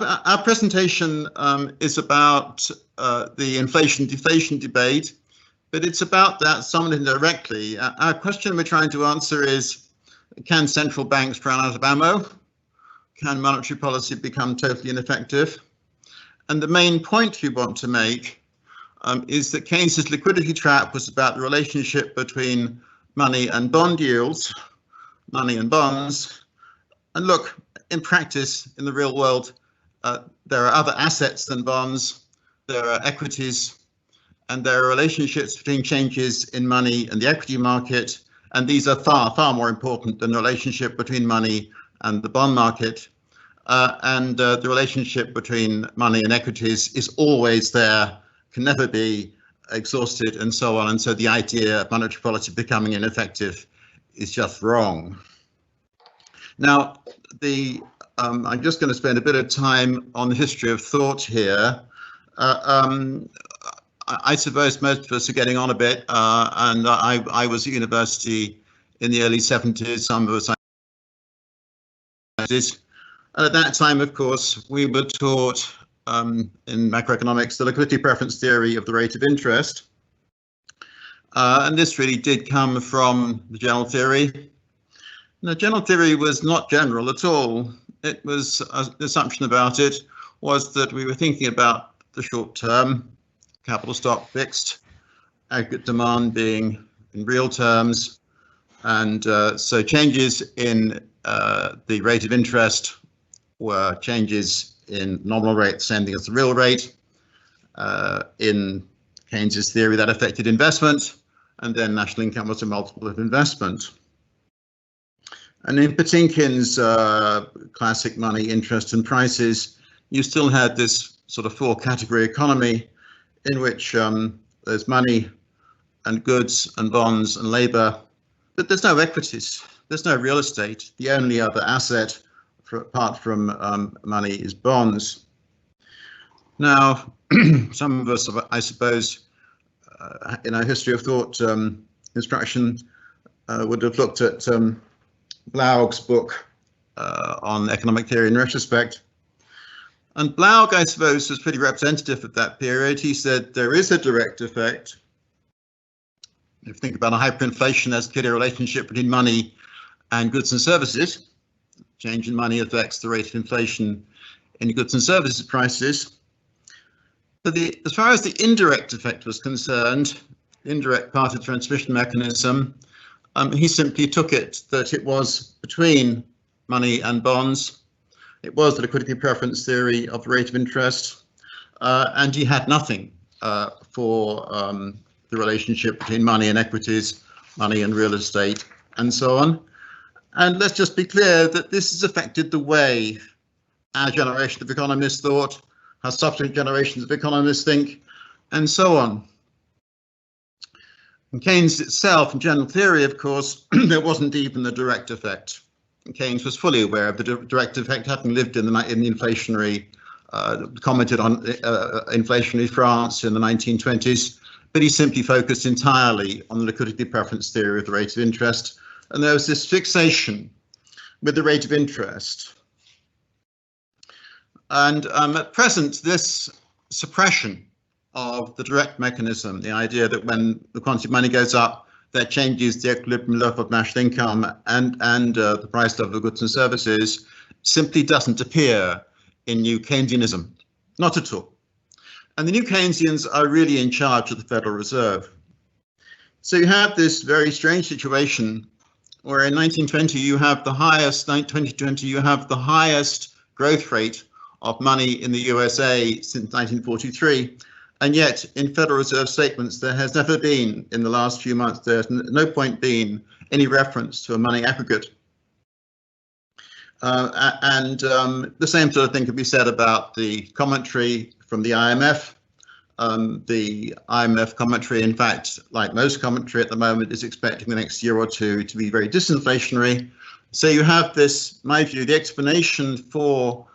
our presentation is about the inflation-deflation debate, but it's about that somewhat indirectly. Our question we're trying to answer is, can central banks run out of ammo? Can monetary policy become totally ineffective? And the main point we want to make is that Keynes's liquidity trap was about the relationship between money and bond yields, money and bonds. And look, in practice, in the real world, there are other assets than bonds, there are equities, and there are relationships between changes in money and the equity market, and these are far, far more important than the relationship between money and the bond market. The relationship between money and equities is always there, can never be exhausted, and so on. And so the idea of monetary policy becoming ineffective is just wrong. Now, I'm just going to spend a bit of time on the history of thought here. I suppose most of us are getting on a bit, and I was at university in the early 70s, some of us did. And at that time, of course, we were taught in macroeconomics the liquidity preference theory of the rate of interest. And this really did come from the general theory. The general theory was not general at all. It was the assumption about it was that we were thinking about the short term, capital stock fixed, aggregate demand being in real terms. And so changes in the rate of interest were changes in nominal rate, same thing as the real rate. In Keynes's theory, that affected investment, and then national income was a multiple of investment. And in Patinkin's classic money, interest and prices, you still had this sort of four category economy in which there's money and goods and bonds and labor, but there's no equities, there's no real estate. The only other asset apart from money is bonds. Now, some of us, I suppose, in our history of thought instruction would have looked at Blaug's book on economic theory in retrospect. And Blaug, I suppose, was pretty representative of that period. He said there is a direct effect. If you think about a hyperinflation, there's clearly a relationship between money and goods and services. Change in money affects the rate of inflation in goods and services prices. But as far as the indirect effect was concerned, the indirect part of the transmission mechanism, he simply took it that it was between money and bonds. It was the liquidity preference theory of the rate of interest, and he had nothing for the relationship between money and equities, money and real estate, and so on. And let's just be clear that this has affected the way our generation of economists thought, how subsequent generations of economists think, and so on. In Keynes itself, in general theory, of course, there wasn't even the direct effect. Keynes was fully aware of the direct effect, having lived in the inflationary, commented on inflationary France in the 1920s, but he simply focused entirely on the liquidity preference theory of the rate of interest. And there was this fixation with the rate of interest. And at present, this suppression of the direct mechanism, the idea that when the quantity of money goes up, that changes the equilibrium level of national income and the price level of goods and services, simply doesn't appear in new Keynesianism, not at all. And the new Keynesians are really in charge of the Federal Reserve. So you have this very strange situation where in 1920 you have the highest, 2020 you have the highest growth rate of money in the USA since 1943. And yet, in Federal Reserve statements, there has never been, in the last few months, there's no point been any reference to a money aggregate. The same sort of thing could be said about the commentary from the IMF. The IMF commentary, in fact, like most commentary at the moment, is expecting the next year or two to be very disinflationary. So you have this, in my view, the explanation for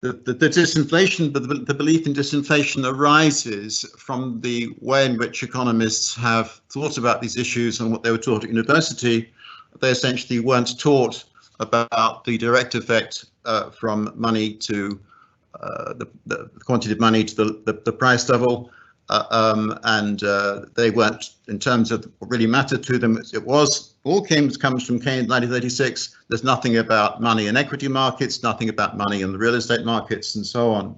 the disinflation, but the belief in disinflation arises from the way in which economists have thought about these issues and what they were taught at university. They essentially weren't taught about the direct effect from money to the quantity of money to the price level, and they weren't, in terms of what really mattered to them. It was all comes from Keynes 1936. There's nothing about money in equity markets, nothing about money in the real estate markets, and so on.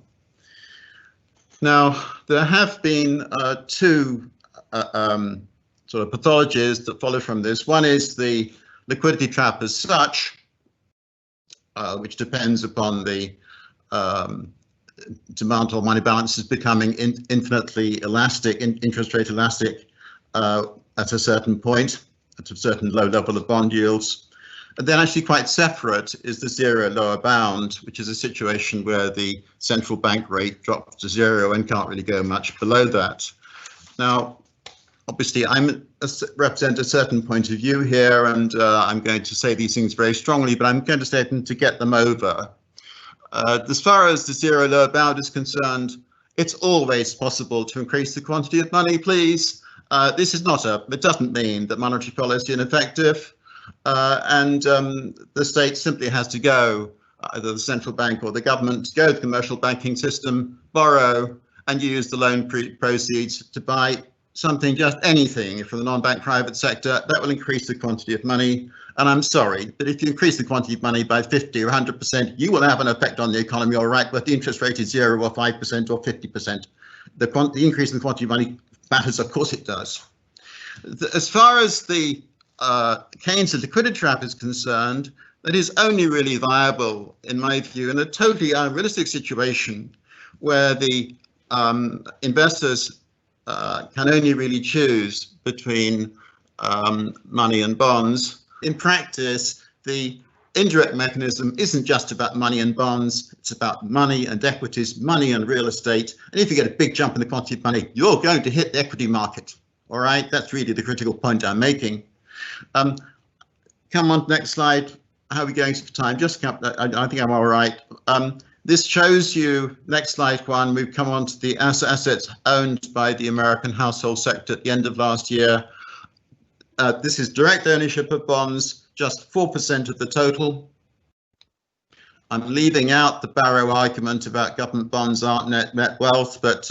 Now, there have been two sort of pathologies that follow from this. One is the liquidity trap as such, which depends upon the demand or money balances becoming infinitely elastic, interest rate elastic at a certain point, at a certain low level of bond yields. And then actually quite separate is the zero lower bound, which is a situation where the central bank rate drops to zero and can't really go much below that. Now, obviously, I represent a certain point of view here, and I'm going to say these things very strongly, but I'm going to say them to get them over. As far as the zero lower bound is concerned, it's always possible to increase the quantity of money, please. This is not it doesn't mean that monetary policy is ineffective, and the state simply has to go, either the central bank or the government, go to the commercial banking system, borrow, and use the loan proceeds to buy something, just anything from the non-bank private sector. That will increase the quantity of money. And I'm sorry, but if you increase the quantity of money by 50 or 100%, you will have an effect on the economy, all right, but the interest rate is 0 or 5% or 50%. The increase in the quantity of money matters, of course it does. As far as the Keynes liquidity trap is concerned, that is only really viable, in my view, in a totally unrealistic situation where the investors can only really choose between money and bonds. In practice, the indirect mechanism isn't just about money and bonds, it's about money and equities, money and real estate. And if you get a big jump in the quantity of money, you're going to hit the equity market. All right, that's really the critical point I'm making. Come on, next slide. How are we going for time? Just I think I'm all right. This shows you, next slide one, we've come on to the assets owned by the American household sector at the end of last year. This is direct ownership of bonds, just 4% of the total. I'm leaving out the Barrow argument about government bonds aren't net wealth, but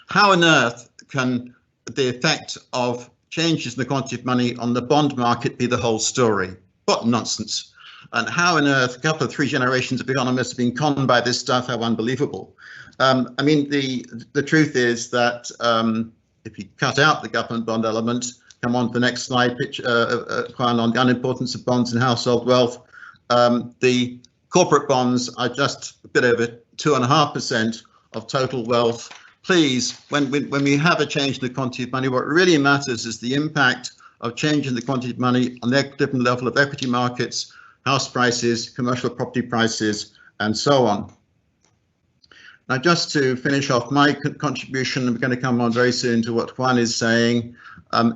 how on earth can the effect of changes in the quantity of money on the bond market be the whole story? What nonsense. And how on earth a couple of 3 generations of economists have been conned by this stuff? How unbelievable. I mean, the truth is that if you cut out the government bond element, come on to the next slide, Juan, on the unimportance of bonds and household wealth. The corporate bonds are just a bit over 2.5% of total wealth. Please, when we have a change in the quantity of money, what really matters is the impact of changing the quantity of money on the different level of equity markets, house prices, commercial property prices, and so on. Now, just to finish off my contribution, we're going to come on very soon to what Juan is saying.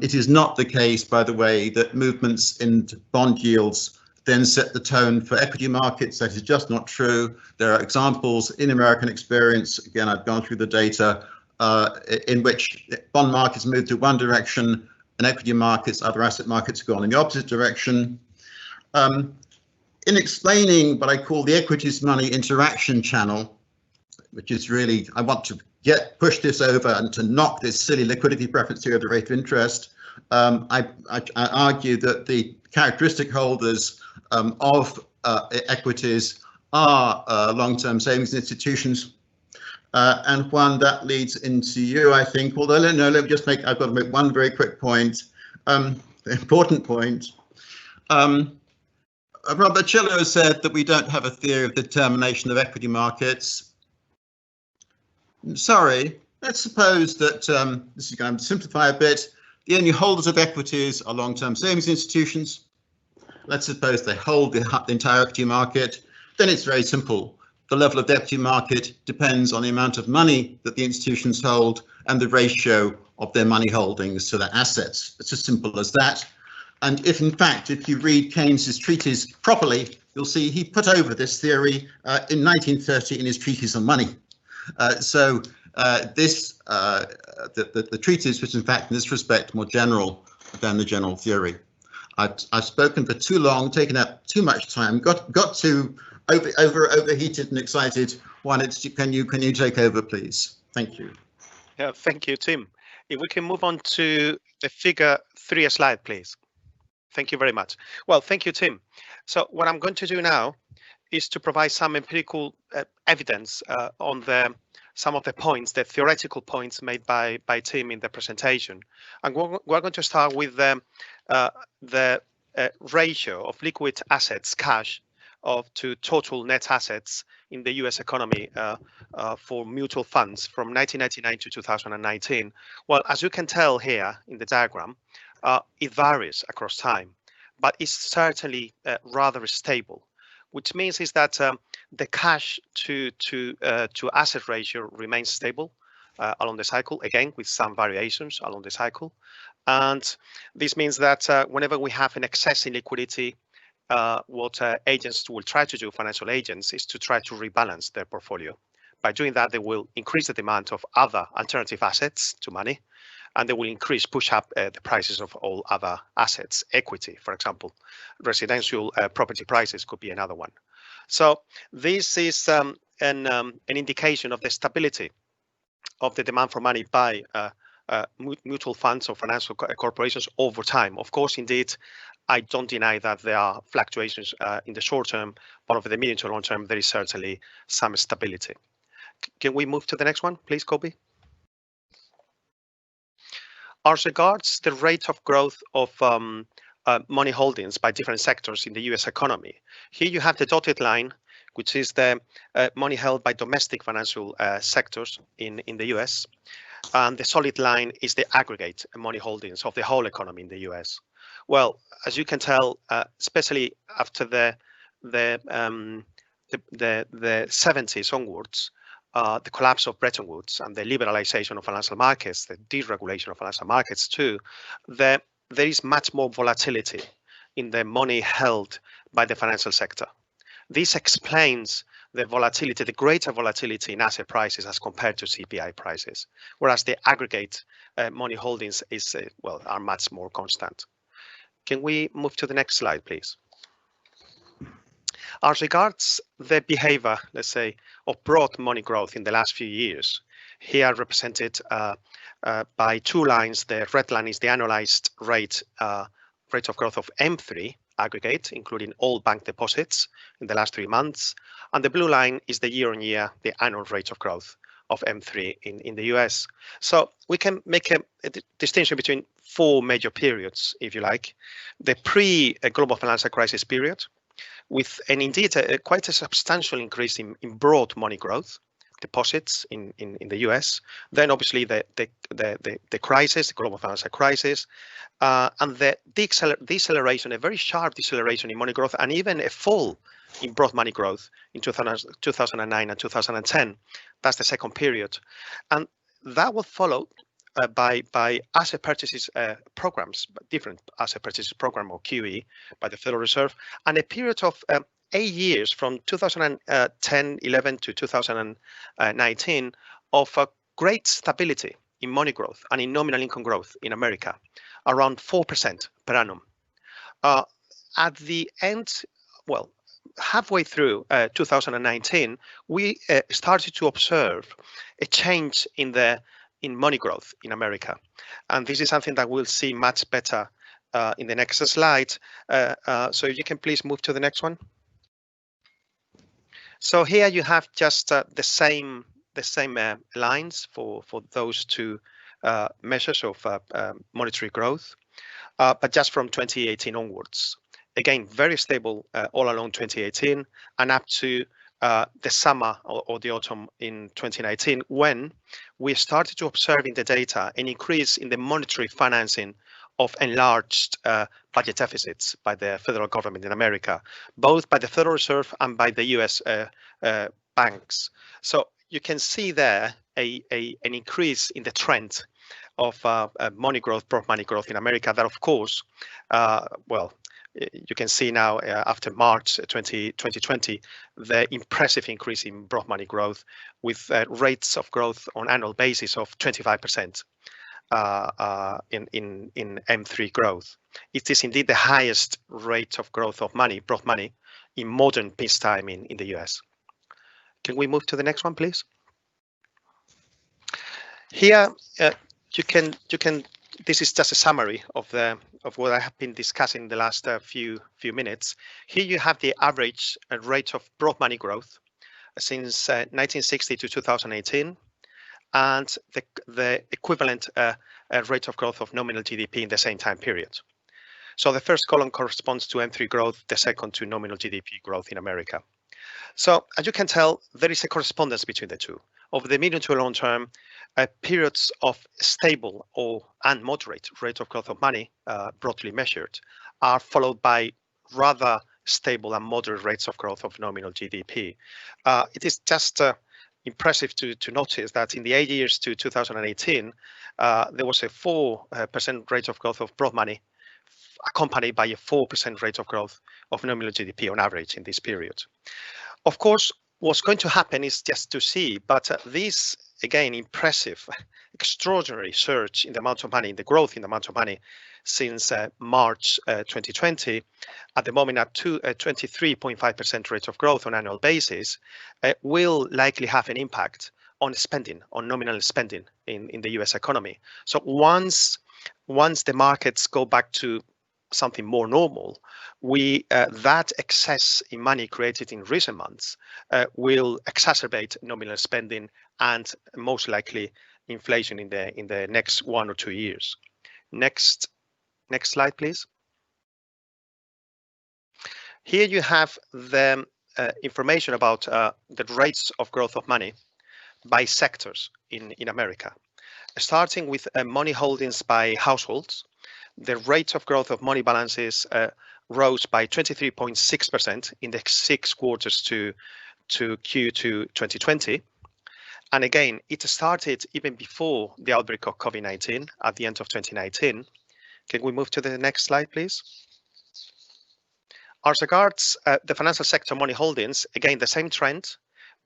It is not the case, by the way, that movements in bond yields then set the tone for equity markets. That is just not true. There are examples in American experience, again, I've gone through the data, in which bond markets move to one direction and equity markets, other asset markets, have gone in the opposite direction. In explaining what I call the equities money interaction channel, which is really, I want to push this over and to knock this silly liquidity preference theory of the rate of interest. I argue that the characteristic holders of equities are long-term savings institutions. And Juan, that leads into you, I think, although no, let me just I've got to make one very quick point, important point. Robert Chillo said that we don't have a theory of determination of equity markets. Sorry, let's suppose that, this is going to simplify a bit, the only holders of equities are long-term savings institutions. Let's suppose they hold the entire equity market. Then it's very simple. The level of the equity market depends on the amount of money that the institutions hold and the ratio of their money holdings to their assets. It's as simple as that. And if, in fact, if you read Keynes's treatise properly, you'll see he put over this theory in 1930 in his treatise on money. The treatise was, in fact, in this respect, more general than the general theory. I've spoken for too long, taken up too much time, got too overheated and excited. Can you take over, please? Thank you. Yeah, thank you, Tim. If we can move on to the figure 3 slide, please. Thank you very much. Well, thank you, Tim. So what I'm going to do now is to provide some empirical evidence on some of the points, the theoretical points made by Tim in the presentation. And we're going to start with the ratio of liquid assets, cash, to total net assets in the US economy for mutual funds from 1999 to 2019. Well, as you can tell here in the diagram, it varies across time, but it's certainly rather stable, which means is that the cash to asset ratio remains stable along the cycle, again with some variations along the cycle. And this means that whenever we have an excess in liquidity, what agents will try to do, financial agents, is to try to rebalance their portfolio. By doing that, they will increase the demand of other alternative assets to money, and they will push up the prices of all other assets, equity, for example. Residential property prices could be another one. So this is an indication of the stability of the demand for money by mutual funds or financial corporations over time. Of course, indeed, I don't deny that there are fluctuations in the short term, but over the medium to long term, there is certainly some stability. Can we move to the next one, please, Kobe? As regards the rate of growth of money holdings by different sectors in the US economy, here you have the dotted line, which is the money held by domestic financial sectors in the US. And the solid line is the aggregate money holdings of the whole economy in the US. Well, as you can tell, especially after the 70s onwards, the collapse of Bretton Woods and the liberalization of financial markets, the deregulation of financial markets too, there is much more volatility in the money held by the financial sector. This explains the volatility, the greater volatility in asset prices as compared to CPI prices, whereas the aggregate money holdings are much more constant. Can we move to the next slide, please? As regards the behavior, let's say, of broad money growth in the last few years, here represented by two lines. The red line is the annualized rate of growth of M3 aggregate, including all bank deposits in the last 3 months. And the blue line is the year-on-year, the annual rate of growth of M3 in the US. So we can make a distinction between 4 major periods, if you like. The pre-global financial crisis period, with indeed quite a substantial increase in broad money growth, deposits in the US. Then obviously the crisis, the global financial crisis, and the deceleration, a very sharp deceleration in money growth, and even a fall in broad money growth in 2009 and 2010. That's the second period. And that was followed by asset purchases programs, different asset purchases program, or QE, by the Federal Reserve, and a period of 8 years from 2010-11 to 2019 of great stability in money growth and in nominal income growth in America, around 4% per annum. At the end, well, halfway through 2019, we started to observe a change in money growth in America. And this is something that we'll see much better in the next slide. So you can please move to the next one. So here you have just the same lines for those two measures of monetary growth, but just from 2018 onwards. Again, very stable all along 2018 and up to the summer or the autumn in 2019, when we started to observe in the data an increase in the monetary financing of enlarged budget deficits by the federal government in America, both by the Federal Reserve and by the US banks. So you can see there an increase in the trend of money growth, broad money growth in America that, of course, you can see now after March 2020, the impressive increase in broad money growth with rates of growth on annual basis of 25%. in M3 growth. It is indeed the highest rate of growth of money, brought money, in modern peacetime in the US. Can we move to the next one, please? Here you can. This is just a summary of what I have been discussing the last few minutes. Here you have the average rate of broad money growth since 1960 to 2018, and the equivalent rate of growth of nominal GDP in the same time period. So the first column corresponds to M3 growth, the second to nominal GDP growth in America. So as you can tell, there is a correspondence between the two. Over the medium to long term, periods of stable and moderate rate of growth of money, broadly measured, are followed by rather stable and moderate rates of growth of nominal GDP. It is just impressive to notice that in the 8 years to 2018, there was a 4% rate of growth of broad money, accompanied by a 4% rate of growth of nominal GDP on average in this period. Of course, what's going to happen is just to see, but this, again, impressive, extraordinary surge in the amount of money, in the growth in the amount of money since March 2020, at the moment at 23.5% rate of growth on annual basis, will likely have an impact on spending, on nominal spending in the US economy. So once the markets go back to something more normal, that excess in money created in recent months will exacerbate nominal spending and most likely inflation in the next 1 or 2 years. Next slide, please. Here you have the information about the rates of growth of money by sectors in America. Starting with money holdings by households, the rate of growth of money balances rose by 23.6% in the 6 quarters to Q2 2020. And again, it started even before the outbreak of COVID-19 at the end of 2019. Can we move to the next slide, please? As regards the financial sector money holdings, again, the same trend,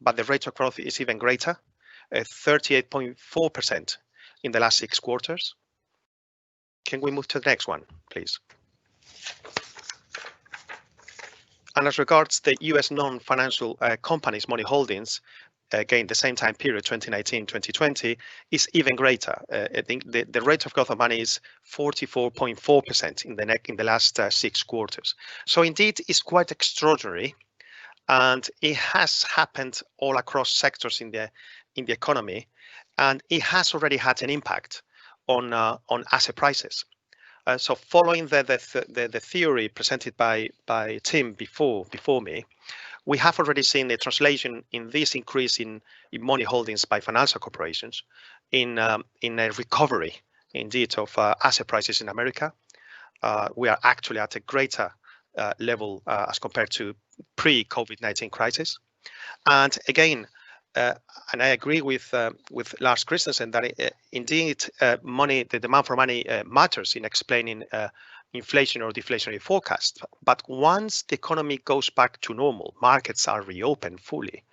but the rate of growth is even greater, 38.4% in the last 6 quarters. Can we move to the next one, please? And as regards the US non-financial companies money holdings, again, the same time period, 2019-2020, is even greater. I think the rate of growth of money is 44.4% in the last 6 quarters. So indeed, it's quite extraordinary, and it has happened all across sectors in the economy, and it has already had an impact on asset prices. So following the theory presented by Tim before me, we have already seen the translation in this increase in money holdings by financial corporations in a recovery, indeed, of asset prices in America. We are actually at a greater level as compared to pre-COVID-19 crisis. And again, and I agree with Lars Christensen that indeed the demand for money matters in explaining inflation or deflationary forecast. But once the economy goes back to normal, markets are reopened fully.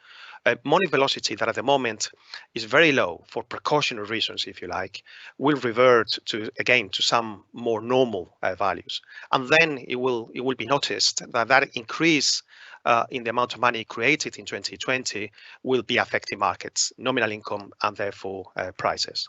Money velocity that at the moment is very low for precautionary reasons, if you like, will revert to some more normal values. And then it will be noticed that increase in the amount of money created in 2020 will be affecting markets, nominal income, and therefore prices.